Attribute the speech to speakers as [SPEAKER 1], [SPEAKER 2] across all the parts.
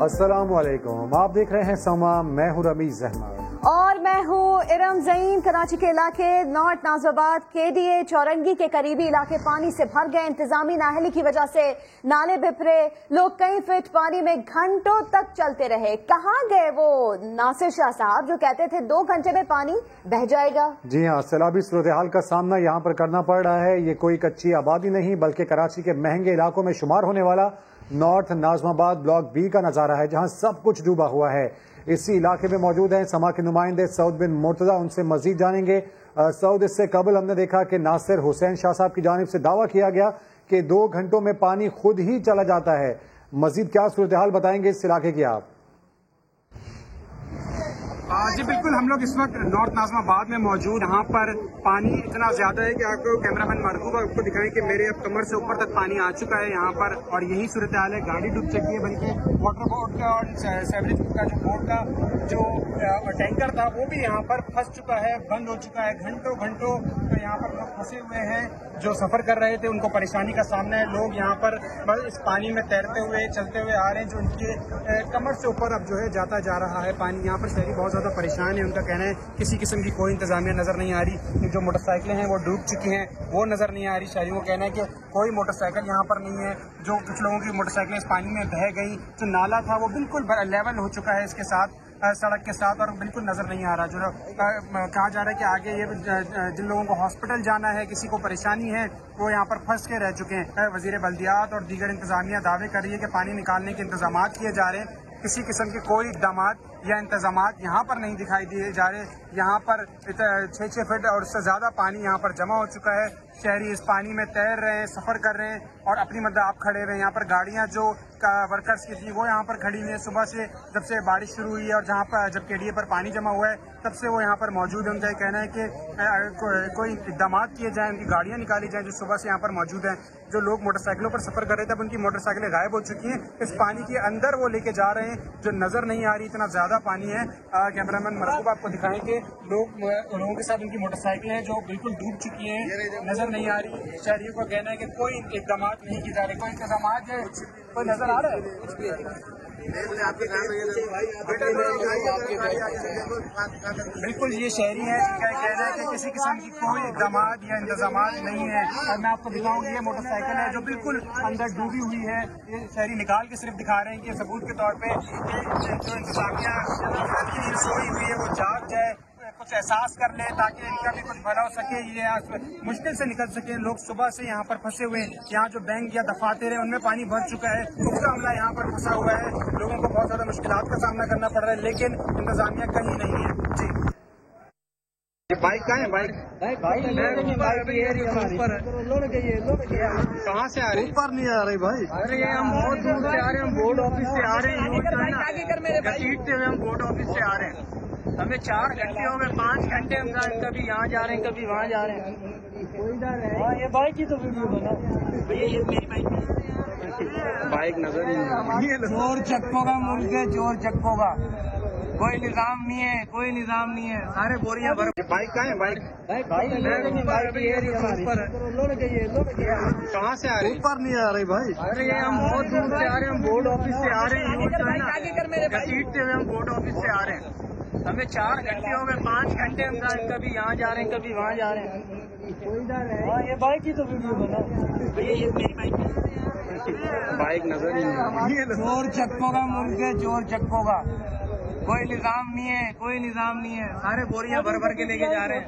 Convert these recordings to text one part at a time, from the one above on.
[SPEAKER 1] अस्सलाम वालेकुम, आप देख रहे हैं समा, मैं हूं रमीज अहमद
[SPEAKER 2] और मैं हूँ इरम ज़ईन। कराची के इलाके नॉर्थ नाज़िराबाद KDA चौरंगी के करीबी इलाके पानी से भर गए। इंतजामी नाअहली की वजह से नाले बिफरे, लोग कई फीट पानी में घंटों तक चलते रहे। कहाँ गए वो नासिर शाह साहब जो कहते थे 2 घंटे में पानी बह जाएगा? जी हाँ,
[SPEAKER 1] सैलाबी सूरत हाल का सामना यहाँ पर करना पड़ रहा है। ये कोई कच्ची आबादी नहीं बल्कि कराची के महंगे इलाकों में शुमार होने वाला नॉर्थ नाज़िमाबाद ब्लॉक B का नजारा है, जहाँ सब कुछ डूबा हुआ है। इसी इलाके में मौजूद हैं समा के नुमाइंदे सऊद बिन मुर्तजा, उनसे मजीद जानेंगे। सऊद, इससे कबल हमने देखा कि नासिर हुसैन शाह साहब की जानिब से दावा किया गया कि 2 घंटों में पानी खुद ही चला जाता है। मजीद क्या सूरत हाल बताएंगे इस इलाके की आप?
[SPEAKER 3] जी बिल्कुल, हम लोग इस वक्त नॉर्थ नाज़िमाबाद में मौजूद। यहाँ पर पानी इतना ज्यादा है कि आपको कैमरामैन मरगूब आपको दिखाएं कि मेरे अब कमर से ऊपर तक पानी आ चुका है यहाँ पर, और यही सूरत हाल है। गाड़ी डूब चुकी है, बल्कि वाटर बोर्ड का और सेवरेज का जो बोर्ड का जो टैंकर था वो भी यहाँ पर फंस चुका है, बंद हो चुका है। घंटों घंटों यहाँ पर लोग फंसे हुए हैं जो सफर कर रहे थे, उनको परेशानी का सामना है। लोग यहाँ पर बस इस पानी में तैरते हुए चलते हुए आ रहे हैं, जो उनके कमर से ऊपर अब जो है जाता जा रहा है पानी। यहाँ पर शहरी बहुत ज्यादा परेशान है। उनका कहना है किसी किस्म की कोई इंतजामिया नजर नहीं आ रही। जो मोटरसाइकिलें हैं वो डूब चुकी हैं, वो नजर नहीं आ रही। शहरियों का कहना है कि कोई मोटरसाइकिल यहाँ पर नहीं है। जो कुछ लोगों की मोटरसाइकिलें इस पानी में बह गई, जो नाला था वो बिल्कुल लेवल हो चुका है इसके साथ, सड़क के साथ, और बिल्कुल नजर नहीं आ रहा। जो कहा जा रहा है कि आगे ये जिन लोगों को हॉस्पिटल जाना है, किसी को परेशानी है, वो यहाँ पर फंस के रह चुके हैं। वजीर बल्दियात और दीगर इंतजामिया दावे कर रही है कि पानी निकालने के इंतजाम किए जा रहे हैं। किसी किस्म के कोई इकदाम या इंतजाम यहाँ पर नहीं दिखाई दिए जा रहे। यहाँ पर 6-6 फीट और उससे ज्यादा पानी यहाँ पर जमा हो चुका है। शहरी इस पानी में तैर रहे हैं, सफर कर रहे हैं, और अपनी मदद आप खड़े हुए हैं। यहाँ पर गाड़ियाँ जो वर्कर्स की थी वो यहाँ पर खड़ी हुई है। सुबह से जब से बारिश शुरू हुई है और जहाँ पर जब KDA पर पानी जमा हुआ है तब से वो यहाँ पर मौजूद है। उनका ये कहना है कि कोई इकदाम किए जाएं, उनकी गाड़ियाँ निकाली जाएं जो सुबह से यहाँ पर मौजूद हैं। जो लोग मोटरसाइकिलों पर सफर कर रहे थे, अब उनकी मोटरसाइकिलें गायब हो चुकी हैं। इस पानी के अंदर वो लेके जा रहे हैं, जो नजर नहीं आ रही, इतना ज्यादा पानी है। कैमरामैन मरगूब आपको दिखाएंगे लोगों के साथ उनकी मोटरसाइकिलें हैं जो बिल्कुल डूब चुकी हैं, नजर नहीं आ रही। शहरियों का कहना है कि कोई इकदाम नहीं किए जा रहे, कोई इंतजाम कोई नजर आ रहा है कुछ भी? बिल्कुल, ये शहरी है जिनका कहना है कि किसी किस्म की कोई इकदाम या इंतजाम नहीं है। और मैं आपको दिखाऊंगी ये मोटरसाइकिल है जो बिल्कुल अंदर डूबी हुई है। ये शहरी निकाल के सिर्फ दिखा रहे हैं कि सबूत के तौर पे जो इंतजामिया सोई हुई है वो जाग जाए, कुछ एहसास कर ले, ताकि इनका भी कुछ भला हो सके, ये मुश्किल से निकल सके। लोग सुबह से यहाँ पर फंसे हुए हैं। यहाँ जो बैंक या दफातर है उनमें पानी भर चुका है, पूरा अमला यहाँ पर फंसा हुआ है। लोगों को बहुत ज्यादा मुश्किलात का सामना करना पड़ रहा है, लेकिन इंतजामिया कहीं नहीं है। जी, ये बाइक कहाँ है? बाइक कहाँ से आ रही? ऊपर नहीं आ रही भाई। अरे ये हम बहुत दूर से आ रहे हैं, हम बोर्ड ऑफिस से आ रहे हैं। घसीटते हुए हम बोर्ड ऑफिस से आ रहे हैं। हमें 4 घंटे हो गए, 5 घंटे हम कभी यहाँ जा रहे हैं, कभी वहाँ जा रहे हैं। ये बाइक की तो वीडियो बना भैया, ये मेरी बाइक नजर ही नहीं। चोर चक्कों का मुल्क है, चोर चक्कों का कोई निजाम नहीं है, कोई निजाम नहीं है। सारे बोरियां भर। बाइक कहाँ है? बाइक कहाँ से आ रही? ऊपर नहीं आ रही भाई। अरे ये हम बहुत दूर से आ रहे हैं, हम बोर्ड ऑफिस से आ रहे हैं। घसीटते हुए हम बोर्ड ऑफिस से आ रहे हैं। हमें 4 घंटे हो गए, 5 घंटे हम कभी यहाँ जा रहे हैं, कभी वहाँ जा रहे हैं। ये बाइक की तो वीडियो बना भैया, ये मेरी बाइक नजर ही नहीं। चोर चक्कों का मुल्क है, चोर चक्कों का कोई निजाम नहीं है, कोई निजाम नहीं है। सारे बोरियां भर भर के लेके जा रहे हैं।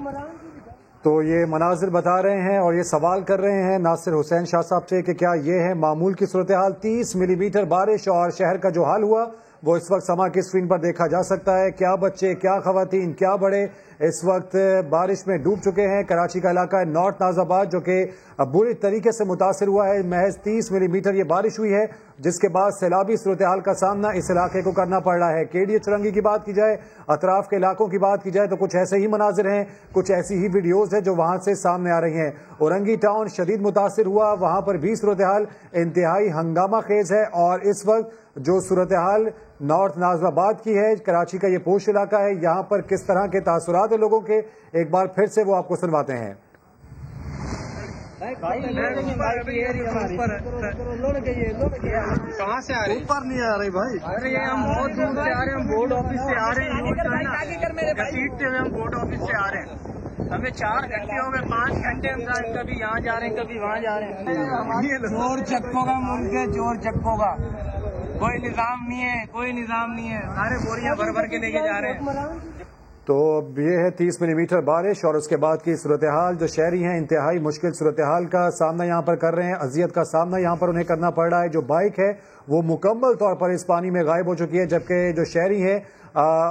[SPEAKER 1] तो ये मनाजिर बता रहे हैं और ये सवाल कर रहे हैं नासिर हुसैन शाह साहब से कि क्या ये है मामूल की सूरत हाल। 30 मिलीमीटर बारिश और शहर का जो हाल हुआ वो इस वक्त समा की स्क्रीन पर देखा जा सकता है। क्या बच्चे, क्या खवातीन, क्या बड़े इस वक्त बारिश में डूब चुके हैं। कराची का इलाका है नॉर्थ नाज़िराबाद जो कि बुरी तरीके से मुतासिर हुआ है। महज 30 मिलीमीटर ये बारिश हुई है, जिसके बाद सैलाबी सूरत हाल का सामना इस इलाके को करना पड़ रहा है। KDA चौरंगी की बात की जाए, अतराफ के इलाकों की बात की जाए तो कुछ ऐसे ही मनाजिर हैं, कुछ ऐसी ही वीडियोज है जो वहां से सामने आ रही हैं। औरंगी टाउन शदीद मुतासिर हुआ, वहां पर भी सूरत हाल इंतहाई हंगामा खेज है। और इस वक्त जो सूरत हाल नॉर्थ नाज़िराबाद की है, कराची का ये पोश इलाका है, यहाँ पर किस तरह के तासुरात है लोगों के, एक बार फिर से वो आपको सुनवाते हैं।
[SPEAKER 3] कहाँ से आ रहे हैं?
[SPEAKER 4] ऊपर नहीं आ रही भाई।
[SPEAKER 3] अरे ये हम बहुत दूर से आ रहे हैं, हम बोर्ड ऑफिस से आ रहे हैं, घसीटते हुए हम बोर्ड ऑफिस से आ रहे हैं। हमें 4 घंटे हो गए, 5 घंटे हम कभी यहाँ जा रहे हैं, कभी वहाँ जा रहे हैं। चोर चक्कों का मुल्क है, चोर चक्कों का कोई निजाम नहीं है, कोई निजाम नहीं है। सारे बोरियां भर भर के लेके जा रहे हैं।
[SPEAKER 1] तो ये है 30 मिलीमीटर बारिश और उसके बाद की सूरत हाल। जो शहरी हैं इंतहाई मुश्किल सूरत हाल का सामना यहाँ पर कर रहे हैं, अजियत का सामना यहाँ पर उन्हें करना पड़ रहा है। जो बाइक है वो मुकम्मल तौर पर इस पानी में गायब हो चुकी है, जबकि जो शहरी हैं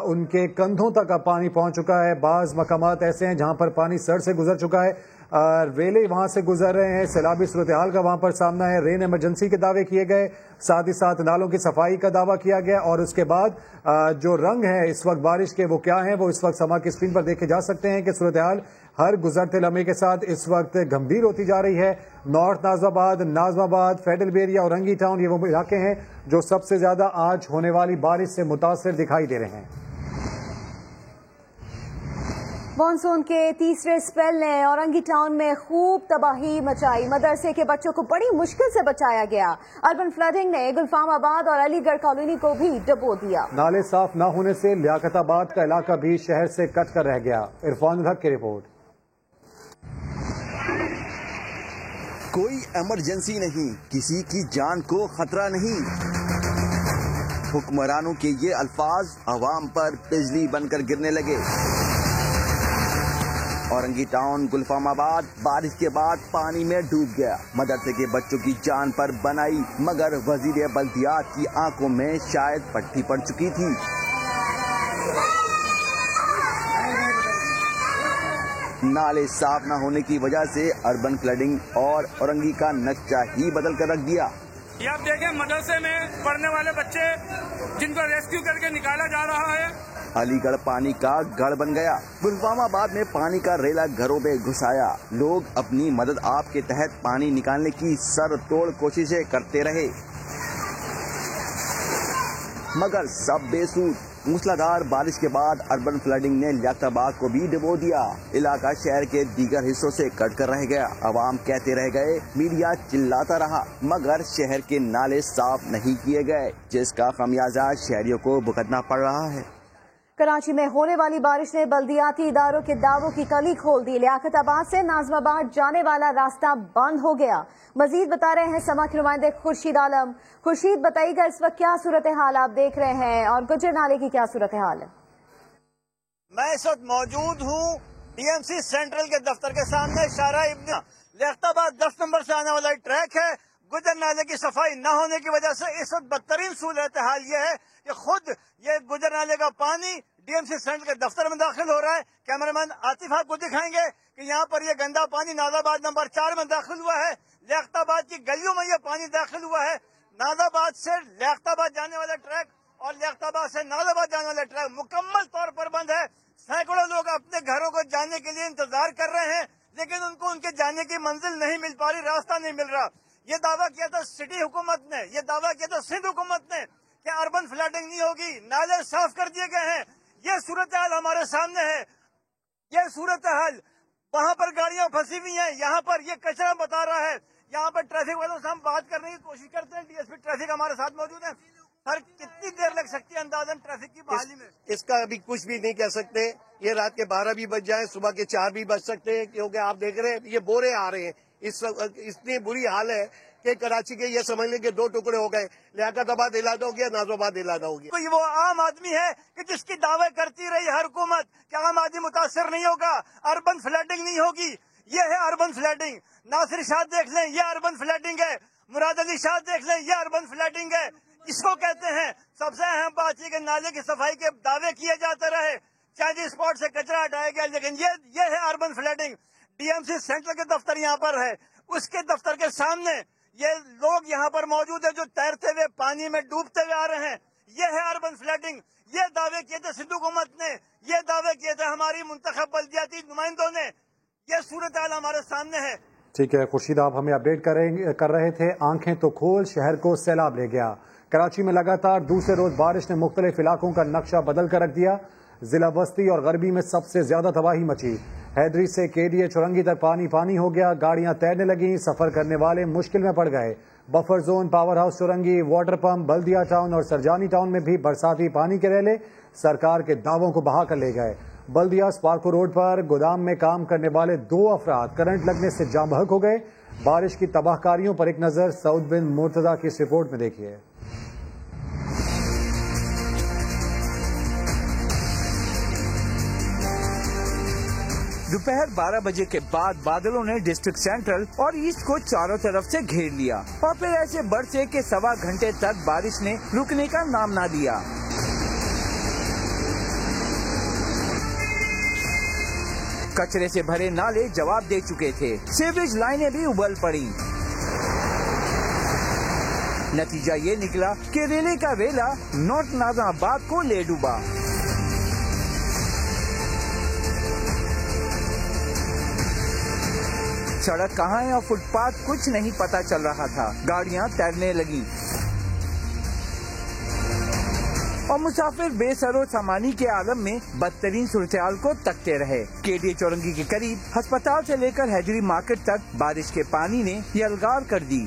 [SPEAKER 1] उनके कंधों तक अब पानी पहुँच चुका है। बाज़ मकामात ऐसे हैं जहाँ पर पानी सर से गुजर चुका है, रेले वहाँ से गुजर रहे हैं। सैलाबी सूरत हाल का वहाँ पर सामना है। रेन एमरजेंसी के दावे किए गए, साथ ही साथ नालों की सफाई का दावा किया गया। और उसके बाद जो रंग है इस वक्त बारिश के वो क्या है, वो इस वक्त समा की स्क्रीन पर देखे जा सकते हैं कि सूरत हाल हर गुजरते लम्हे के साथ इस वक्त गंभीर होती जा रही है। नॉर्थ नाज़िमाबाद, फेडरल बेरिया और रंगी टाउन ये वो इलाके हैं जो सबसे ज्यादा आज होने वाली बारिश से मुतासिर दिखाई दे रहे हैं।
[SPEAKER 2] मॉनसून के तीसरे स्पेल ने औरंगी टाउन में खूब तबाही मचाई। मदरसे के बच्चों को बड़ी मुश्किल से बचाया गया। अर्बन फ्लडिंग ने गुलफामाबाद और अलीगढ़ कॉलोनी को भी डुबो दिया।
[SPEAKER 1] नाले साफ न होने से लियाकताबाद का इलाका भी शहर से कट कर रह गया। इरफान हक की रिपोर्ट।
[SPEAKER 5] कोई इमरजेंसी नहीं, किसी की जान को खतरा नहीं। हुक्मरानों के ये अल्फाज अवाम पर बिजली बनकर गिरने लगे। औरंगी टाउन गुलफामाबाद बारिश के बाद पानी में डूब गया। मदरसे के बच्चों की जान पर बनाई, मगर वजीर बल्दियात की आंखों में शायद पट्टी पड़ चुकी थी। नाले साफ न होने की वजह से अर्बन फ्लडिंग और औरंगी का नक्शा ही बदल कर रख दिया।
[SPEAKER 3] ये आप देखें, मदरसे में पढ़ने वाले बच्चे जिनको रेस्क्यू करके निकाला जा रहा है।
[SPEAKER 5] अलीगढ़ पानी का गढ़ बन गया। गुलफामाबाद में पानी का रेला घरों में घुसाया। लोग अपनी मदद आप के तहत पानी निकालने की सर तोड़ कोशिशें करते रहे, मगर सब बेसूद। मूसलाधार बारिश के बाद अर्बन फ्लडिंग ने लियाकताबाद को भी डुबो दिया। इलाका शहर के दीगर हिस्सों से कट कर रह गया। आवाम कहते रह गए, मीडिया चिल्लाता रहा, मगर शहर के नाले साफ नहीं किए गए, जिसका खमियाजा शहरियों को भुगतना पड़ रहा है।
[SPEAKER 2] कराची में होने वाली बारिश ने बल्दियाती इदारों के दावों की कली खोल दी। लियाकताबाद से नाज़िमाबाद जाने वाला रास्ता बंद हो गया। मजीद बता रहे हैं समा के नुमाइंदे खुर्शीद आलम। खुर्शीद, बताइएगा इस वक्त क्या सूरत हाल आप देख रहे हैं और गुजर नाले की क्या सूरत हाल है?
[SPEAKER 4] मैं इस वक्त मौजूद हूँ DMC सेंट्रल के दफ्तर के सामने। शारा इब्न लियाकताबाद 10 नंबर से आने वाला ट्रैक है। गुजर नाले की सफाई न होने की वजह से इस वक्त बदतरीन सूरत हाल ये है कि खुद ये गुजर नाले का पानी DMC सेंट्रल के दफ्तर में दाखिल हो रहा है। कैमरामैन आतिफ आपको दिखाएंगे कि यहाँ पर ये गंदा पानी नाज़ाबाद नंबर 4 में दाखिल हुआ है। लियाकताबाद की गलियों में ये पानी दाखिल हुआ है। नाज़ाबाद से लियाकताबाद जाने वाला ट्रैक और लियाकताबाद से नाज़ाबाद जाने वाला ट्रैक मुकम्मल तौर पर बंद है। सैकड़ों लोग अपने घरों को जाने के लिए इंतजार कर रहे हैं, लेकिन उनको उनके जाने की मंजिल नहीं मिल पा रही, रास्ता नहीं मिल रहा। ये दावा किया था सिटी हुकूमत ने, ये दावा किया था सिंध हुकूमत ने कि अर्बन फ्लडिंग नहीं होगी, नाले साफ कर दिए गए हैं। ये सूरत हाल हमारे सामने है। ये सूरत हाल, वहाँ पर गाड़ियां फंसी हुई हैं, यहाँ पर ये कचरा बता रहा है। यहाँ पर ट्रैफिक वालों से हम बात करने की कोशिश करते हैं। DSP ट्रैफिक हमारे साथ मौजूद है। सर, कितनी देर लग सकती है अंदाजन ट्रैफिक की बहाली में?
[SPEAKER 6] इसका अभी कुछ भी नहीं कह सकते। ये रात के 12 भी बज जाए, सुबह के 4 भी बज सकते हैं, क्योंकि आप देख रहे हैं ये बोरे आ रहे हैं। इतनी बुरी हाल है कि कराची के ये समझ लें कि 2 टुकड़े हो गए। लियाकताबाद इलाका हो गया, नाज़िमाबाद इलाका हो गया।
[SPEAKER 4] तो ये वो आम आदमी है कि जिसकी दावे करती रही हर हुकूमत कि आम आदमी मुतासर नहीं होगा, अर्बन फ्लडिंग नहीं होगी। ये है अर्बन फ्लडिंग। नासिर शाह देख लें, ये अर्बन फ्लडिंग है। मुराद अली शाह देख लें, ये अर्बन फ्लडिंग है। इसको कहते हैं। सबसे अहम बात यह कि नाले की सफाई के दावे किए जाते रहे, चाइनीज स्पॉट से कचरा हटाया गया, लेकिन ये है अर्बन फ्लडिंग। DMC सेंट्रल के दफ्तर यहाँ पर है, उसके दफ्तर के सामने ये लोग यहाँ पर मौजूद है जो तैरते हुए पानी में डूबते हुए आ रहे हैं। ये है अर्बन फ्लडिंग। ये दावे किए थे सिंध हुकूमत ने, ये दावे किए थे हमारी मुंतखब बल्दियाती नुमाइंदों ने। ये सूरत हाल हमारे सामने है।
[SPEAKER 1] ठीक है खुर्शीद, आप हमें अपडेट कर रहे थे। आंखें तो खोल, शहर को सैलाब ले गया। कराची में लगातार दूसरे रोज बारिश ने मुख्तलिफ इलाकों का नक्शा बदल कर रख दिया। ضلع وسطی اور غربی میں سب سے زیادہ تباہی مچی۔ حیدری سے KDA چورنگی تک پانی پانی ہو گیا، گاڑیاں تیرنے لگیں، سفر کرنے والے مشکل میں پڑ گئے۔ بفر زون، پاور ہاؤس چورنگی، واٹر پمپ، بلدیہ ٹاؤن اور سرجانی ٹاؤن میں بھی برساتی پانی کے ریلے سرکار کے دعووں کو بہا کر لے گئے۔ بلدیہ اسپارکو روڈ پر گودام میں کام کرنے والے 2 افراد کرنٹ لگنے سے جاں بحق ہو گئے۔ بارش کی تباہ کاریوں پر ایک نظر سعود بن مرتضی کی اس رپورٹ میں دیکھیے۔
[SPEAKER 7] دوپہر 12 بجے کے بعد بادلوں نے ڈسٹرکٹ سینٹرل اور ایسٹ کو چاروں طرف سے گھیر لیا اور پھر ایسے برسے کہ 1.25 گھنٹے تک بارش نے رکنے کا نام نہ لیا۔ کچرے سے بھرے نالے جواب دے چکے تھے، سیوریج لائنیں بھی ابل پڑی۔ نتیجہ یہ نکلا کہ ریلے کا ریلا نارتھ ناظم آباد کو لے ڈوبا۔ سڑک کہاں ہے اور فٹ پاتھ کچھ نہیں پتا چل رہا تھا، گاڑیاں تیرنے لگیں اور مسافر بے سر و سامانی کے عالم میں بدترین صورتحال کو تکتے رہے۔ KDA چورنگی کے قریب ہسپتال سے لے کر حیدری مارکیٹ تک بارش کے پانی نے یلغار کر دی۔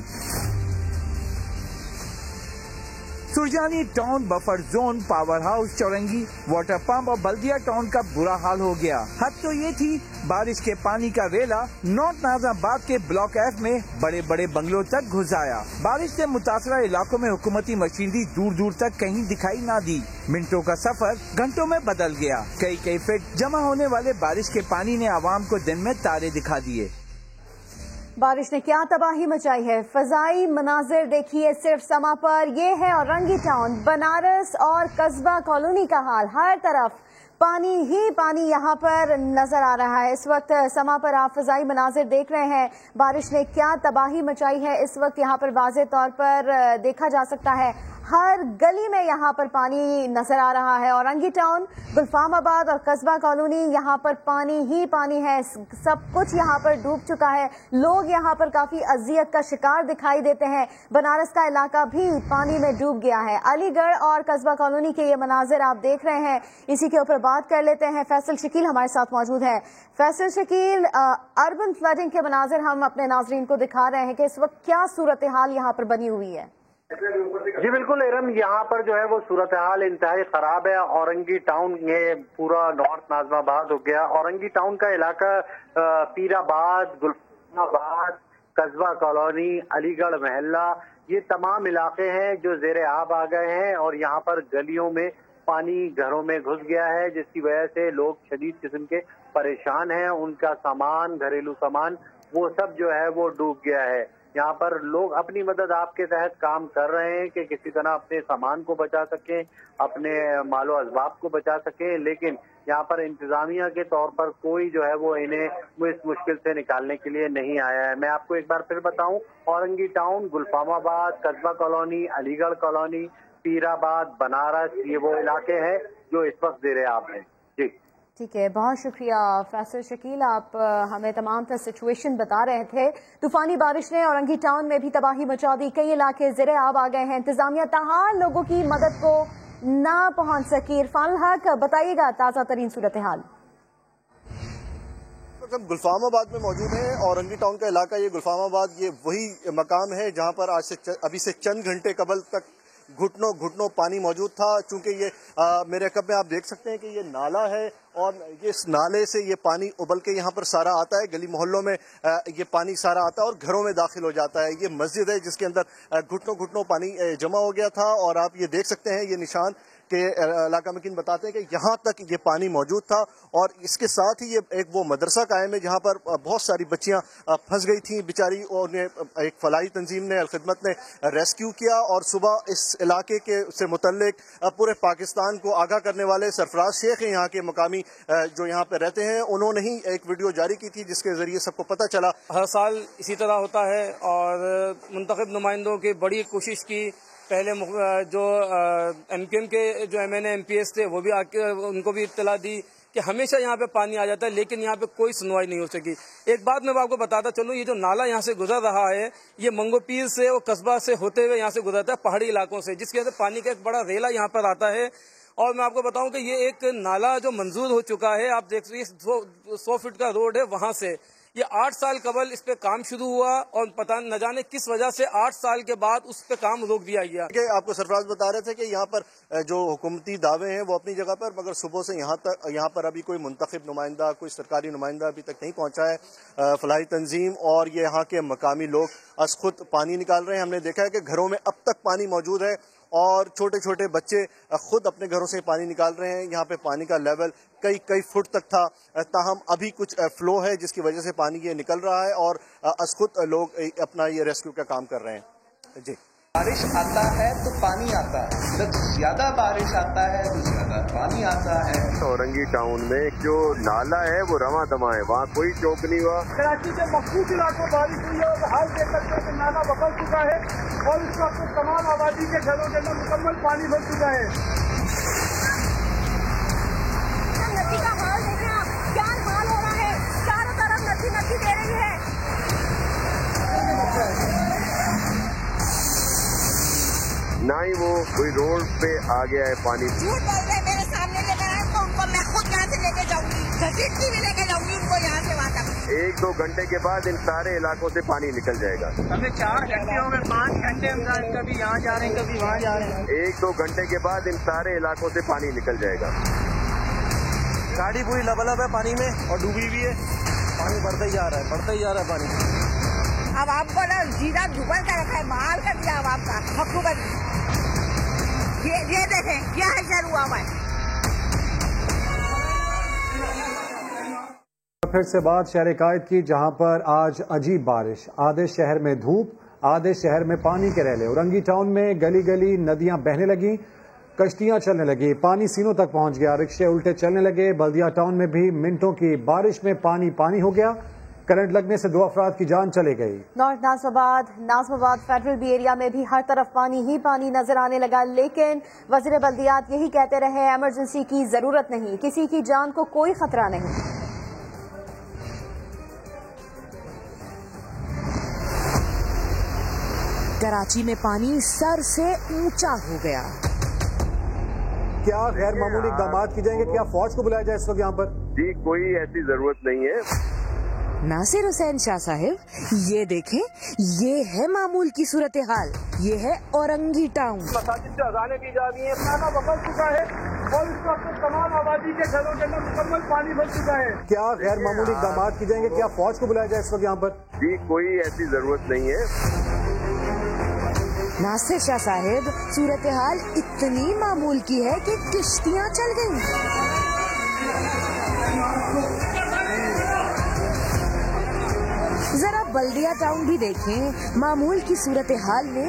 [SPEAKER 7] Surjani town, buffer zone, power house چورنگی، واٹر پمپ اور بلدیہ ٹاؤن کا برا حال ہو گیا۔ حد تو یہ تھی بارش کے پانی کا ریلا نارتھ ناظم آباد کے بلاک F میں بڑے بڑے بنگلوں تک گھس آیا۔ بارش سے متاثرہ علاقوں میں حکومتی مشینری دور دور تک کہیں دکھائی نہ دی۔ منٹوں کا سفر گھنٹوں میں بدل گیا۔ کئی فٹ جمع ہونے والے بارش کے پانی نے عوام کو دن میں تارے دکھا دیے۔
[SPEAKER 2] بارش نے کیا تباہی مچائی ہے، فضائی مناظر دیکھیے صرف سما پر۔ یہ ہے اورنگی ٹاؤن، بنارس اور قصبہ کالونی کا حال۔ ہر طرف پانی ہی پانی یہاں پر نظر آ رہا ہے۔ اس وقت سما پر آپ فضائی مناظر دیکھ رہے ہیں، بارش نے کیا تباہی مچائی ہے اس وقت یہاں پر واضح طور پر دیکھا جا سکتا ہے۔ ہر گلی میں یہاں پر پانی نظر آ رہا ہے۔ اورنگی ٹاؤن، گلفام آباد اور قصبہ کالونی، یہاں پر پانی ہی پانی ہے، سب کچھ یہاں پر ڈوب چکا ہے۔ لوگ یہاں پر کافی اذیت کا شکار دکھائی دیتے ہیں۔ بنارس کا علاقہ بھی پانی میں ڈوب گیا ہے۔ علی گڑھ اور قصبہ کالونی کے یہ مناظر آپ دیکھ رہے ہیں۔ اسی کے اوپر بات کر لیتے ہیں، فیصل شکیل ہمارے ساتھ موجود ہے۔ فیصل شکیل، اربن فلڈنگ کے مناظر ہم اپنے ناظرین کو دکھا رہے ہیں کہ اس وقت کیا صورتحال یہاں پر بنی ہوئی ہے؟
[SPEAKER 8] جی بالکل ارم، یہاں پر جو ہے وہ صورتحال انتہائی خراب ہے۔ اورنگی ٹاؤن یہ پورا نارتھ ناظم آباد ہو گیا۔ اورنگی ٹاؤن کا علاقہ پیر آباد، گلفام آباد، قصبہ کالونی، علی گڑھ محلہ، یہ تمام علاقے ہیں جو زیر آب آ گئے ہیں اور یہاں پر گلیوں میں پانی گھروں میں گھس گیا ہے، جس کی وجہ سے لوگ شدید قسم کے پریشان ہیں۔ ان کا سامان، گھریلو سامان، وہ سب جو ہے وہ ڈوب گیا ہے۔ یہاں پر لوگ اپنی مدد آپ کے تحت کام کر رہے ہیں کہ کسی طرح اپنے سامان کو بچا سکیں، اپنے مال و اسباب کو بچا سکیں، لیکن یہاں پر انتظامیہ کے طور پر کوئی جو ہے وہ انہیں اس مشکل سے نکالنے کے لیے نہیں آیا ہے۔ میں آپ کو ایک بار پھر بتاؤں، اورنگی ٹاؤن، گلفام آباد، قصبہ کالونی، علی گڑھ کالونی، پیر آباد، بنارس، یہ وہ علاقے ہیں جو اس وقت زیر آب ہیں۔ جی
[SPEAKER 2] ٹھیک ہے، بہت شکریہ فیصل شکیل، آپ ہمیں تمام تر سچویشن بتا رہے تھے۔ طوفانی بارش نے اورنگی ٹاؤن میں بھی تباہی مچا دی، کئی علاقے زیر آب آ گئے ہیں، انتظامیہ تاحال لوگوں کی مدد کو نہ پہنچ سکی۔ عرفان الحق، بتائیے گا تازہ ترین صورتحال۔
[SPEAKER 9] ہم گلفام آباد میں موجود ہیں۔ اورنگی ٹاؤن کا علاقہ یہ گلفام آباد، یہ وہی مقام ہے جہاں پر ابھی سے چند گھنٹے قبل تک گھٹنوں پانی موجود تھا۔ چونکہ یہ میرے عقب میں آپ دیکھ سکتے ہیں کہ یہ نالا ہے اور اس نالے سے یہ پانی ابل کے یہاں پر سارا آتا ہے، گلی محلوں میں یہ پانی سارا آتا ہے اور گھروں میں داخل ہو جاتا ہے۔ یہ مسجد ہے جس کے اندر گھٹنوں پانی جمع ہو گیا تھا اور آپ یہ دیکھ سکتے ہیں، یہ نشان کہ علاقہ مکین بتاتے ہیں کہ یہاں تک یہ پانی موجود تھا اور اس کے ساتھ ہی یہ ایک وہ مدرسہ قائم ہے جہاں پر بہت ساری بچیاں پھنس گئی تھیں بیچاری، اور انہیں ایک فلاحی تنظیم نے، الخدمت نے ریسکیو کیا اور صبح اس علاقے کے سے متعلق پورے پاکستان کو آگاہ کرنے والے سرفراز شیخ ہیں یہاں کے مقامی جو یہاں پہ رہتے ہیں، انہوں نے ہی ایک ویڈیو جاری کی تھی جس کے ذریعے سب کو پتہ چلا۔
[SPEAKER 10] ہر سال اسی طرح ہوتا ہے اور منتخب نمائندوں کی بڑی کوشش کی، پہلے جو ایم کیو ایم کے جو M N A M P S تھے وہ بھی آ کے ان کو بھی اطلاع دی کہ ہمیشہ یہاں پہ پانی آ جاتا ہے، لیکن یہاں پہ کوئی سنوائی نہیں ہو سکی۔ ایک بات میں آپ کو بتاتا چلوں، یہ جو نالا یہاں سے گزر رہا ہے یہ منگو پیر سے اور قصبہ سے ہوتے ہوئے یہاں سے گزرتا ہے، پہاڑی علاقوں سے، جس کی وجہ سے پانی کا ایک بڑا ریلا یہاں پر آتا ہے اور میں آپ کو بتاؤں کہ یہ ایک نالا جو منظور ہو چکا ہے، آپ دیکھ رہی 100 فٹ کا روڈ ہے، وہاں سے یہ 8 سال قبل اس پہ کام شروع ہوا اور پتہ نہ جانے کس وجہ سے 8 سال کے بعد اس پہ کام روک دیا گیا.
[SPEAKER 9] آپ کو سرفراز بتا رہے تھے کہ یہاں پر جو حکومتی دعوے ہیں وہ اپنی جگہ پر، مگر صبح سے یہاں پر ابھی کوئی منتخب نمائندہ، کوئی سرکاری نمائندہ ابھی تک نہیں پہنچا ہے. فلاحی تنظیم اور یہ یہاں کے مقامی لوگ از خود پانی نکال رہے ہیں. ہم نے دیکھا ہے کہ گھروں میں اب تک پانی موجود ہے اور چھوٹے چھوٹے بچے خود اپنے گھروں سے پانی نکال رہے ہیں. یہاں پہ پانی کا لیول کئی فٹ تک تھا، تاہم ابھی کچھ فلو ہے جس کی وجہ سے پانی یہ نکل رہا ہے اور از خود لوگ اپنا یہ ریسکیو کا کام کر رہے ہیں. جی،
[SPEAKER 11] بارش آتا ہے تو پانی آتا ہے، جب زیادہ بارش آتا ہے تو زیادہ پانی آتا ہے.
[SPEAKER 12] اورنگی ٹاؤن میں جو نالا ہے وہ رواں دواں ہے، وہاں کوئی چوک نہیں ہوا.
[SPEAKER 3] کراچی کے مخصوص علاقوں بارش ہوئی ہے اور حال دیکھ سکتے ہیں کہ نالا بکل چکا ہے اور اس وقت تمام آبادی کے گھروں کے اندر مکمل پانی بھر چکا ہے.
[SPEAKER 2] ندی کا حال دیکھیں آپ، کیا حال ہو رہا ہے، چاروں طرف ندی دے رہی ہے.
[SPEAKER 12] نہ ہی وہ کوئی روڈ پہ آ گیا ہے پانی.
[SPEAKER 13] جھوٹ بول رہے میرے سامنے لے کر آئے تو ان کو میں خود یہاں سے لے کے جاؤں گی، گھسیٹتی بھی لے کے جاؤں گی ان کو یہاں سے وہاں تک.
[SPEAKER 12] 1-2 گھنٹے کے بعد ان سارے علاقوں سے پانی نکل جائے گا.
[SPEAKER 3] ہمیں 4 گھنٹے ہو گئے، 5 گھنٹے ہم کبھی یہاں جا رہے ہیں کبھی وہاں جا رہے ہیں.
[SPEAKER 12] 1-2 گھنٹے کے بعد ان سارے علاقوں سے پانی نکل جائے گا.
[SPEAKER 11] گاڑی پوری لبلب ہے پانی میں اور ڈوبی بھی ہے، پانی بڑھتا ہی جا رہا ہے پانی.
[SPEAKER 13] اب آپ کو نا جینا ڈوبل کا رکھا ہے، محال کر دیا اب آپ کا حکومت. یہ دیکھیں کیا حشر ہوا ہوا ہے.
[SPEAKER 1] پھر سے بات شہر قائد کی، جہاں پر آج عجیب بارش، آدھے شہر میں دھوپ، آدھے شہر میں پانی کے ریلے. اورنگی ٹاؤن میں گلی گلی ندیاں بہنے لگیں، کشتیاں چلنے لگی، پانی سینوں تک پہنچ گیا، رکشے الٹے چلنے لگے. بلدیہ ٹاؤن میں بھی منٹوں کی بارش میں پانی ہو گیا. کرنٹ لگنے سے 2 افراد کی جان چلے گئی.
[SPEAKER 2] نارتھ ناظم آباد فیڈرل بی ایریا میں بھی ہر طرف پانی نظر آنے لگا، لیکن وزیر بلدیات یہی کہتے رہے ایمرجنسی کی ضرورت نہیں، کسی کی جان کو کوئی خطرہ نہیں.
[SPEAKER 14] کراچی میں پانی سر سے اونچا ہو گیا.
[SPEAKER 1] کیا غیر معمولی اقدامات کی جائیں گے؟ کیا فوج کو بلایا جائے اس وقت یہاں پر؟
[SPEAKER 12] جی، کوئی ایسی ضرورت نہیں ہے.
[SPEAKER 14] ناصر حسین شاہ صاحب، یہ دیکھیں، یہ ہے معمول کی صورتحال، یہ ہے اورنگی ٹاؤن.
[SPEAKER 3] مساجد سے اذانیں دی جا رہی ہیں، نالا بکل چکا ہے اور اس وقت تمام آبادی کے گھروں کے اندر مکمل پانی بھر چکا ہے.
[SPEAKER 1] کیا غیر معمولی اقدامات کی جائیں گے؟ کیا فوج کو بلایا جائے اس وقت یہاں پر؟
[SPEAKER 12] جی، کوئی ایسی ضرورت نہیں ہے.
[SPEAKER 14] ناصر شاہ صاحب، صورتحال اتنی معمول کی ہے کہ کشتیاں چل گئیں. ذرا بلدیہ ٹاؤن بھی دیکھیں، معمول کی صورتحال نے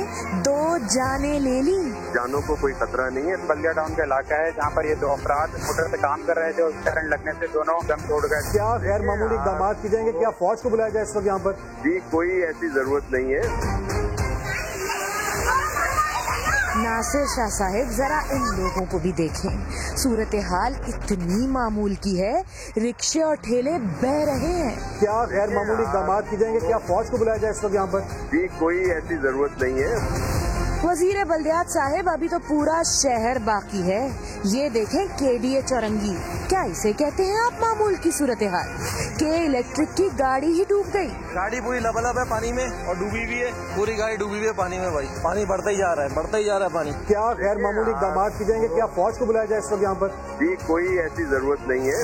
[SPEAKER 14] 2 جانیں لے لی.
[SPEAKER 12] جانوں کو کوئی خطرہ نہیں ہے.
[SPEAKER 3] بلدیہ ٹاؤن کا علاقہ ہے جہاں پر یہ 2 افراد موٹر پہ کام کر رہے تھے اور کرنٹ لگنے سے دونوں دم توڑ گئے.
[SPEAKER 1] کیا غیر معمولی اقدامات کی جائیں گے؟ کیا فوج کو بلایا جائے اس وقت یہاں پر؟
[SPEAKER 12] جی، کوئی ایسی ضرورت نہیں ہے.
[SPEAKER 14] ناصر شاہ صاحب، ذرا ان لوگوں کو بھی دیکھیں، صورتحال اتنی معمول کی ہے، رکشے اور ٹھیلے بہ رہے ہیں.
[SPEAKER 1] کیا غیر معمولی اقدامات کی جائیں گے؟ کیا فوج کو بلایا جائے اس وقت یہاں پر؟
[SPEAKER 12] جی، کوئی ایسی ضرورت نہیں ہے.
[SPEAKER 14] وزیر بلدیات صاحب، ابھی تو پورا شہر باقی ہے. یہ دیکھیں KDA چورنگی، کیا اسے کہتے ہیں آپ معمول کی صورتحال کہ الیکٹرک کی گاڑی ہی ڈوب گئی.
[SPEAKER 11] گاڑی پوری لبلب ہے پانی میں اور ڈوبی بھی ہے، پوری گاڑی ڈوبی ہوئی ہے پانی میں. بھائی پانی بڑھتا ہی جا رہا ہے پانی.
[SPEAKER 1] کیا غیر معمولی اقدامات کی جائیں گے؟ کیا فوج کو بلایا جائے اس وقت یہاں پر؟
[SPEAKER 12] جی، کوئی ایسی ضرورت نہیں ہے.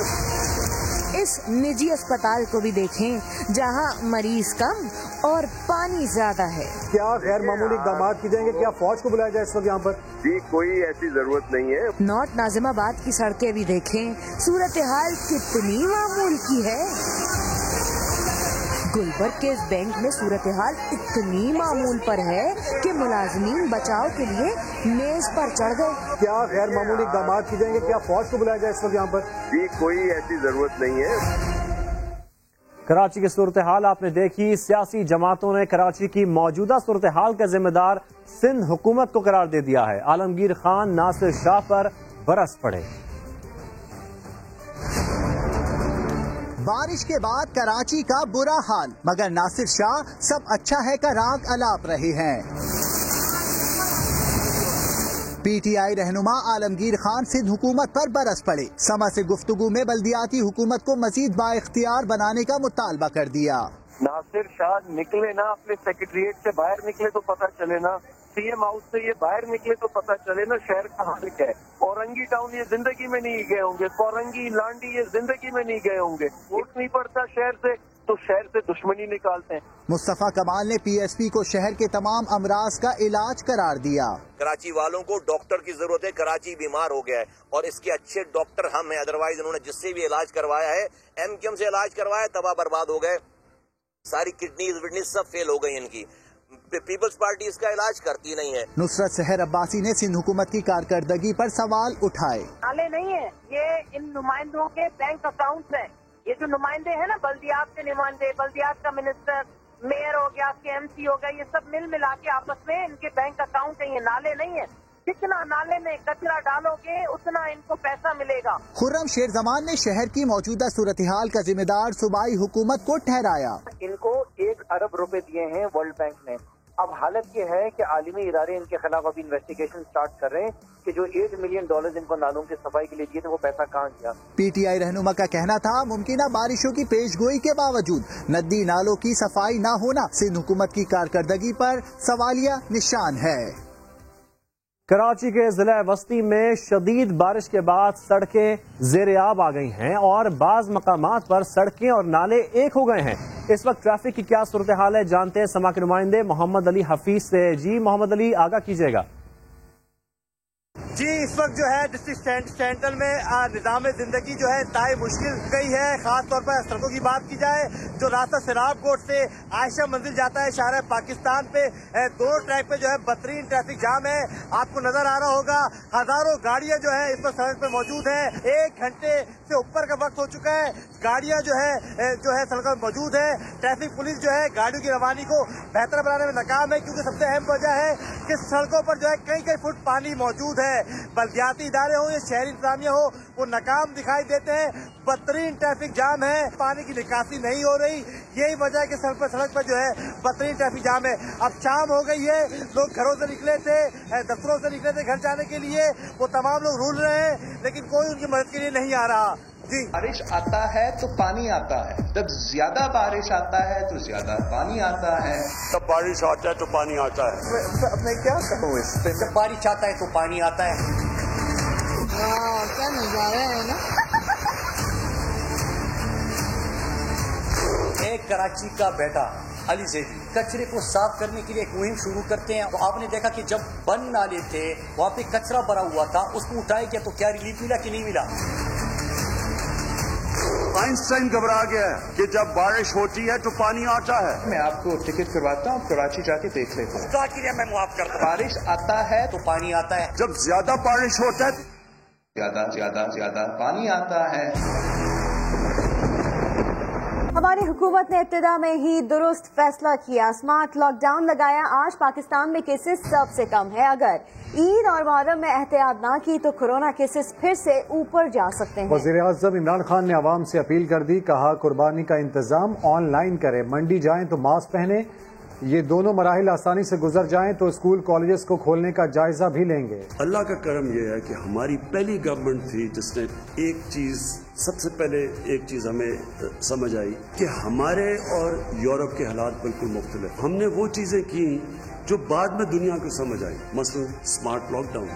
[SPEAKER 14] اس نجی اسپتال کو بھی دیکھیں، جہاں مریض کم اور پانی زیادہ ہے.
[SPEAKER 1] کیا غیر معمولی اقدامات کی جائیں گے؟ کیا فوج کو بلایا جائے اس وقت یہاں پر؟
[SPEAKER 12] جی، کوئی ایسی ضرورت نہیں ہے.
[SPEAKER 14] نارتھ ناظم آباد کی سڑکیں بھی دیکھیں، صورتحال کتنی معمول کی ہے. گلبرگ کے بینک میں صورتحال اتنی معمول پر ہے کہ ملازمین بچاؤ کے لیے میز پر چڑھ گئے.
[SPEAKER 1] کیا غیر معمولی اقدامات کی جائیں گے؟ کیا فوج کو بلایا جائے اس وقت یہاں پر؟
[SPEAKER 12] جی، کوئی ایسی ضرورت نہیں ہے.
[SPEAKER 15] کراچی کی صورتحال آپ نے دیکھی. سیاسی جماعتوں نے کراچی کی موجودہ صورتحال کا ذمہ دار سندھ حکومت کو قرار دے دیا ہے. عالمگیر خان ناصر شاہ پر برس پڑے.
[SPEAKER 16] بارش کے بعد کراچی کا برا حال، مگر ناصر شاہ سب اچھا ہے کا راگ الاپ رہے ہیں. PTI रहनुमा आलमगीर खान सिंध हुकूमत पर बरस पड़े। समा से गुफ्तगू में बल्दियाती हुकूमत को मजीद बाइख्तियार बनाने का मुतालबा कर दिया।
[SPEAKER 17] नासिर शाह निकले ना, अपने सेक्रेटरिएट से बाहर निकले तो पता चले ना, CM हाउस से ये बाहर निकले तो पता चले ना शहर का हाल क्या है। औरंगी टाउन ये जिंदगी में नहीं गए होंगे, कोरंगी लांडी ये जिंदगी में नहीं गए होंगे। वोट नहीं पड़ता शहर से तो शहर से दुश्मनी निकालते हैं।
[SPEAKER 16] मुस्तफा कमाल ने PSP को शहर के तमाम अमराज का इलाज करार दिया।
[SPEAKER 5] कराची वालों को डॉक्टर की जरूरत है, कराची बीमार हो गया है और इसके अच्छे डॉक्टर हम हैं। अदरवाइज इन्होंने जिससे भी इलाज करवाया है, MQM से इलाज करवाया, तबाह बर्बाद हो गए, सारी किडनीज विडनीज सब फेल हो गई इनकी। पीपल्स पार्टी इसका इलाज करती नहीं है।
[SPEAKER 16] नुसरत सहर अब्बासी ने सिंध हुकूमत की कारकर्दगी पर सवाल उठाए।
[SPEAKER 18] नाले नहीं है, ये इन नुमाइंदों के बैंक अकाउंट हैं। ये जो नुमाइंदे हैं ना, बल्दियात के नुमाइंदे, बल्दियात का मिनिस्टर, मेयर हो गया, आपके MC हो गया, ये सब मिल मिला के आपस में इनके बैंक अकाउंट है, ये नाले नहीं है। जितना नाले में कचरा डालोगे उतना इनको पैसा मिलेगा।
[SPEAKER 16] खुर्रम शेर जमान ने शहर की मौजूदा सूरत हाल का जिम्मेदार सूबाई हुकूमत को ठहराया।
[SPEAKER 19] इनको 1 अरब रुपए दिए हैं वर्ल्ड बैंक ने। अब हालत ये है कि आलिमी इदारे इनके खिलाफ अभी इन्वेस्टिगेशन स्टार्ट कर रहे हैं कि जो $8 मिलियन इनको नालों की सफाई के लिए दिए थे वो पैसा कहाँ गया।
[SPEAKER 16] PTI रहनुमा का कहना था मुमकिन बारिशों की पेशगोई के बावजूद नदी नालों की सफाई न होना सिंध हुकूमत की कारकर्दगी पर सवालिया निशान है।
[SPEAKER 15] कराची के जिला वस्ती में शदीद बारिश के बाद सड़कें ज़ेर-ए-आब आ गई हैं और बाज़ मकामात पर सड़कें और नाले एक हो गए हैं। इस वक्त ट्रैफिक की क्या सूरत हाल है, जानते हैं समा के नुमाइंदे मोहम्मद अली हफीज से। जी मोहम्मद अली, आगाह कीजिएगा।
[SPEAKER 4] जी, इस वक्त जो है डिस्ट्रिक्ट सेंट्रल में निज़ाम जिंदगी जो है इंतहाई मुश्किल गई है। खास तौर पर सड़कों की बात की जाए, जो रास्ता सिराब कोट से आयशा मंजिल जाता है शहर पाकिस्तान पे, दोनों ट्रैक पे जो है बदतरीन ट्रैफिक जाम है। आपको नजर आ रहा होगा, हजारों गाड़ियां जो है इस वक्त सड़क पे मौजूद है। 1 घंटे से ऊपर का वक्त हो चुका है, गाड़ियां जो है सड़क पर मौजूद है। ट्रैफिक पुलिस जो है गाड़ियों की रवानी को बेहतर बनाने में नाकाम है, क्योंकि सबसे अहम वजह है कि सड़कों पर जो है कई फुट पानी मौजूद है। बल्दियाती इदारे हो या शहरी इंतजामिया हो, वो नाकाम दिखाई देते हैं। बदतरीन ट्रैफिक जाम है, पानी की निकासी नहीं हो रही, यही वजह है कि सड़क पर जो है बदतरीन ट्रैफिक जाम है। अब शाम हो गई है, लोग घरों से निकले थे, दफ्तरों से निकले थे घर जाने के लिए, वो तमाम लोग रूल रहे हैं, लेकिन कोई उनकी मदद के लिए नहीं आ रहा। जी,
[SPEAKER 20] बारिश आता है तो पानी आता है, जब ज्यादा बारिश आता है तो ज्यादा पानी आता है।
[SPEAKER 12] जब बारिश आता है तो पानी आता है।
[SPEAKER 20] अब मैं क्या कहूँ इस पे,
[SPEAKER 21] जब बारिश आता है तो पानी आता है।
[SPEAKER 13] क्या नजारा है ना।
[SPEAKER 21] एक कराची का बेटा अली ज़ैदी कचरे को साफ करने के लिए एक मुहिम शुरू करते हैं। तो आपने देखा कि जब बंद नाले थे वहाँ पे कचरा भरा हुआ था, उसको उठाया गया तो क्या रिलीफ मिला कि नहीं मिला?
[SPEAKER 12] आइंस्टाइन घबरा गया है कि जब बारिश होती है तो पानी आता है।
[SPEAKER 20] मैं आपको टिकट करवाता हूँ, कराची जाके देख लेते हैं।
[SPEAKER 21] क्या मैं मुआफ करता हूँ।
[SPEAKER 20] बारिश आता है
[SPEAKER 21] तो पानी आता है,
[SPEAKER 12] जब ज्यादा बारिश होता है
[SPEAKER 20] ज्यादा पानी आता है।
[SPEAKER 2] हमारी हुकूमत ने इब्तिदा में ही दुरुस्त फैसला किया, स्मार्ट लॉकडाउन लगाया। आज पाकिस्तान में केसेस सबसे कम है। अगर ईद और मुहर्रम में एहतियात ना की तो कोरोना केसेस फिर से ऊपर जा सकते हैं।
[SPEAKER 1] वज़ीर-ए-आज़म इमरान खान ने आवाम से अपील कर दी, कहा कुर्बानी का इंतजाम ऑनलाइन करें, मंडी जाएं तो मास्क पहने, ये दोनों मराहिल आसानी से गुजर जाएं तो स्कूल कॉलेजेस को खोलने का जायजा भी लेंगे।
[SPEAKER 12] अल्लाह का करम यह है कि हमारी पहली गवर्नमेंट थी जिसने सबसे पहले एक चीज हमें समझ आई कि हमारे और यूरोप के हालात बिल्कुल मुख्तलिफ। हमने वो चीजें की जो बाद में दुनिया को समझ आई, मसलन स्मार्ट लॉकडाउन।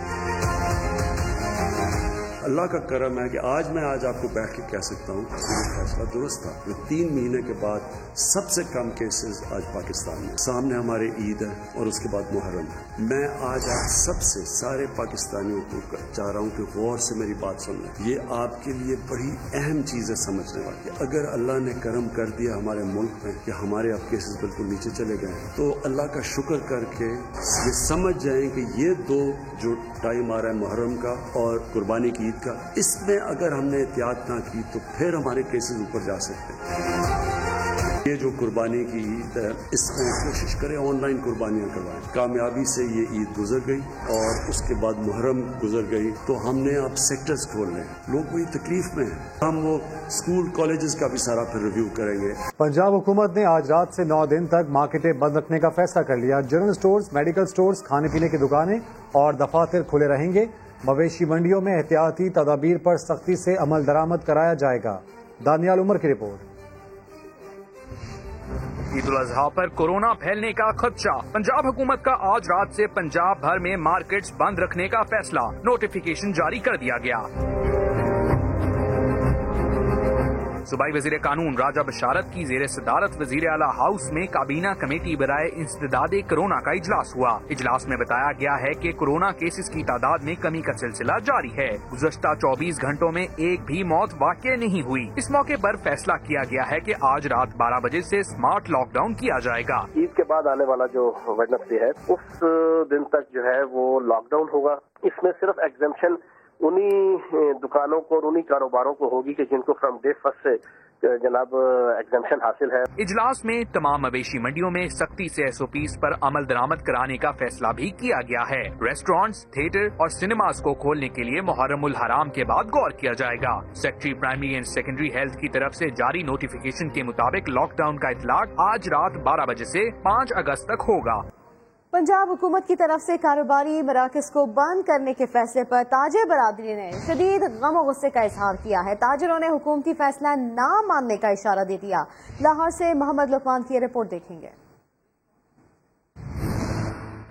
[SPEAKER 12] अल्लाह का करम है कि आज आपको बैठ के कह सकता हूँ फैसला दुरुस्त था। 3 महीने के बाद सबसे कम केसेस आज पाकिस्तान में। सामने हमारे ईद है और उसके बाद मुहर्रम है। मैं आज आप सबसे सारे पाकिस्तानियों को चाह रहा हूँ कि गौर से मेरी बात सुन लें। ये आपके लिए बड़ी अहम चीज है समझने वाली। अगर अल्लाह ने करम कर दिया हमारे मुल्क में कि हमारे अब केसेस बिल्कुल नीचे चले गए, तो अल्लाह का शुक्र करके ये समझ जाएं कि ये 2 जो टाइम आ रहा है मुहर्रम का और कुर्बानी की ईद का, इसमें अगर हमने एहतियात ना की तो फिर हमारे केसेस ऊपर जा सकते हैं। ये जो कुर्बानी की ईद है, इसमें कोशिश करें ऑनलाइन कुर्बानियां करवाएं। कामयाबी से ये ईद गुजर गई और उसके बाद मुहर्रम गुजर गई, तो हमने अब सेक्टर्स खोल रहे हैं। लोग बड़ी तकलीफ में हैं, हम वो स्कूल कॉलेजेस का भी सारा फिर रिव्यू करेंगे।
[SPEAKER 1] पंजाब हुकूमत ने आज रात से 9 दिन तक मार्केटें बंद रखने का फैसला कर लिया। जनरल स्टोर्स, मेडिकल स्टोर्स, खाने पीने की दुकानें और दफातर खुले रहेंगे। मवेशी मंडियों में एहतियाती तदाबीर पर सख्ती से अमल दरामद कराया जाएगा। दानियाल उमर की रिपोर्ट।
[SPEAKER 6] ईद उल अजहा पर कोरोना फैलने का खदशा। पंजाब हुकूमत का आज रात से पंजाब भर में मार्केट्स बंद रखने का फैसला, नोटिफिकेशन जारी कर दिया गया। सूबाई वजीर कानून राजा बशारत की जेर सदारत वजीर आला हाउस में काबीना कमेटी बराए इंसदादे कोरोना का इजलास हुआ। इजलास में बताया गया है कि कोरोना केसेस की तादाद में कमी का सिलसिला जारी है। गुज़श्ता 24 घंटों में एक भी मौत वाक़ई नहीं हुई। इस मौके पर फैसला किया गया है कि आज रात 12 बजे से स्मार्ट लॉकडाउन किया जाएगा।
[SPEAKER 17] ईद के बाद आने वाला जो वेडनेसडे है, उस दिन तक जो है वो लॉकडाउन होगा। इसमें सिर्फ एग्जेम्पशन उन्हीं दुकानों को और उन्हीं कारोबारों को होगी कि जिनको फ्रॉम डे फर्स्ट से जनाब एग्जेम्पशन हासिल है।
[SPEAKER 6] इजलास में तमाम मवेशी मंडियों में सख्ती से SOPs पर अमल दरामद कराने का फैसला भी किया गया है। रेस्टोरेंट्स, थिएटर और सिनेमाज को खोलने के लिए मुहर्रम उल हराम के बाद गौर किया जाएगा। Secretary primary and secondary health की तरफ से जारी नोटिफिकेशन के मुताबिक लॉकडाउन का इतलाक आज रात 12 बजे से 5 अगस्त तक होगा।
[SPEAKER 2] पंजाब हुकूमत की तरफ से कारोबारी मराकज़ को बंद करने के फैसले पर ताजिर बरादरी ने शदीद गम और गुस्से का इजहार किया है। ताजिरों ने हुकूमती फैसला न मानने का इशारा दे दिया। लाहौर से मोहम्मद लुकमान की रिपोर्ट देखेंगे।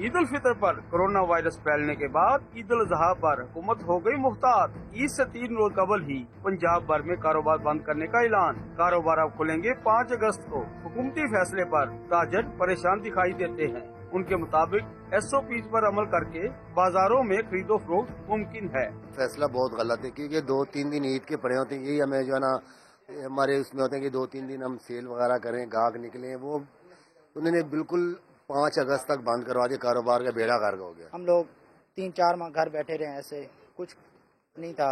[SPEAKER 3] ईद उल फितर पर कोरोना वायरस फैलने के बाद ईद उल अजहा पर हुकूमत हो गई मुहतात। ईद से 3 रोज कबल ही पंजाब भर में कारोबार बंद करने का ऐलान। कारोबार अब खुलेंगे 5 अगस्त को। हुकूमती फैसले पर ताजिर परेशान दिखाई देते हैं। उनके मुताबिक SOPs पर अमल करके बाजारों में खरीदो फरोख्त मुमकिन है।
[SPEAKER 22] फैसला बहुत गलत है, क्योंकि 2-3 दिन ईद के पड़े होते हैं। यही हमें जो है ना, हमारे उसमें होते हैं कि 2-3 दिन हम सेल वगैरह करें, गाहक निकले। वो उन्होंने बिल्कुल 5 अगस्त तक बंद करवा दिया। कारोबार का बेड़ा गर्क हो गया।
[SPEAKER 23] हम लोग 3-4 माह घर बैठे रहे, ऐसे कुछ नहीं था,